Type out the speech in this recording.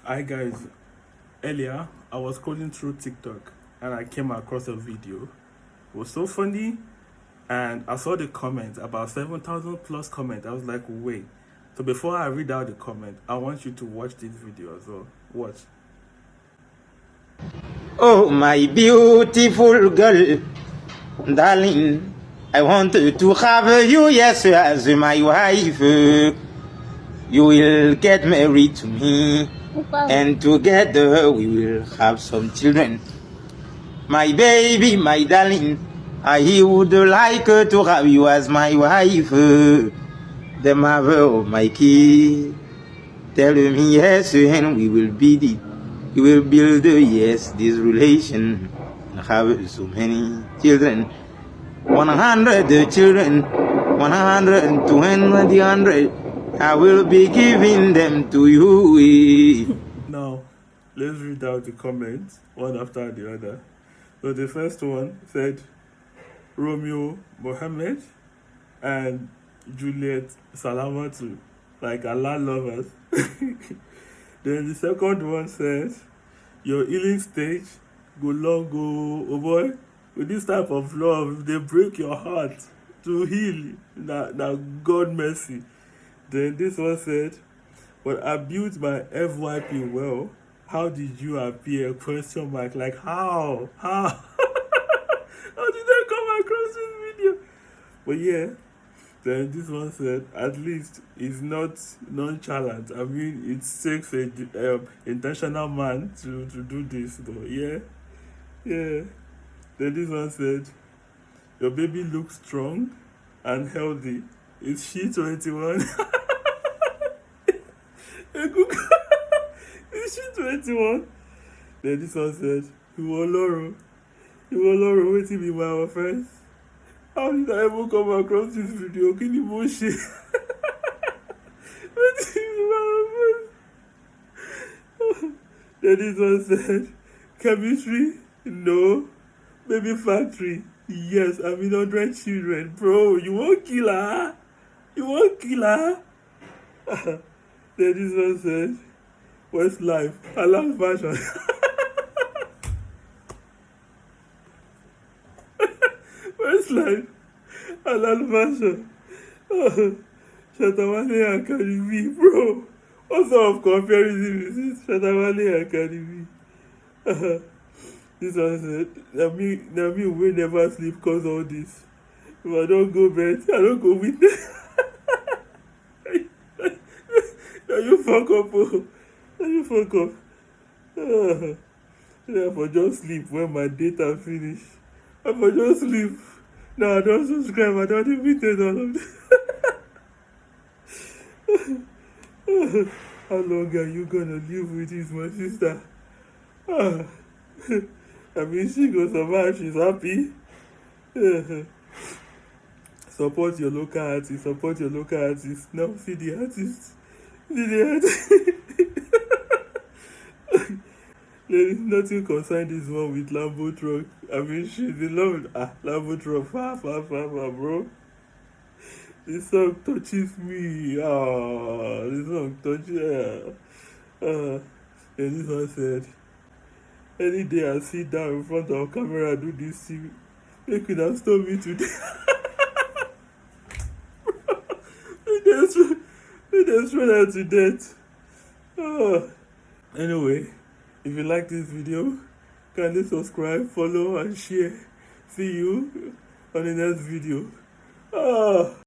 Hi guys, earlier I was scrolling through TikTok and I came across a video. It was so funny and I saw the comments, about 7,000 plus comments. I was like, wait. So before I read out the comment, I want you to watch this video as well. Watch. Oh, my beautiful girl, darling, I want to have you, yes, as my wife. You will get married to me, and together we will have some children. My baby, my darling, I would like to have you as my wife, the mother of my kid. Tell me yes, and we will build it. We will build, yes, this relation. Have so many children. 100 children, 120, 100. I will be giving them to you. Now, let's read out the comments one after the other. So the first one said Romeo Mohammed and Juliet Salamatu, like Allah lovers. Then the second one says, your healing stage go long go, oh boy. With this type of love, they break your heart to heal. Now God mercy. Then this one said, but I built my FYP well. How did you appear? Question mark. Like how? How? How did I come across this video? But yeah, then this one said, at least it's not nonchalant. I mean, it takes a intentional man to do this, though. Yeah, yeah. Then this one said, your baby looks strong and healthy. Is she 21? Is she 21? Then this one said, Iwoloro, waiting be my offense. How did I ever come across this video? Can you bullshit? Waiting be my offense. Then this one said, chemistry? No. Baby factory? Yes, I mean 100 children. Bro, you won't kill her? You won't kill her? Then this one said, Westlife, halal fashion. Westlife, halal fashion. Shatamale Academy, bro. What sort of comparison is this? Shatamale Academy. This one said, na me will never sleep cause all this. If I don't go bed, I don't go witness. Now you fuck up, oh. Now you fuck up. I for just sleep when my data finish. I for just sleep. Now I don't subscribe, I don't even all of this. How long are you gonna live with this, my sister? I mean, she goes survive, she's happy. Support your local artist, support your local artist. Now see the artist. See the artist. There is nothing concerned this one with Lambo truck. I mean, she's in love with Lambo truck. Far, bro. This song touches me. This song touches. Then this one said, any day I sit down in front of camera and do this thing, they could have stopped me today. They just run out to death. Anyway, if you like this video, kindly subscribe, follow, and share. See you on the next video.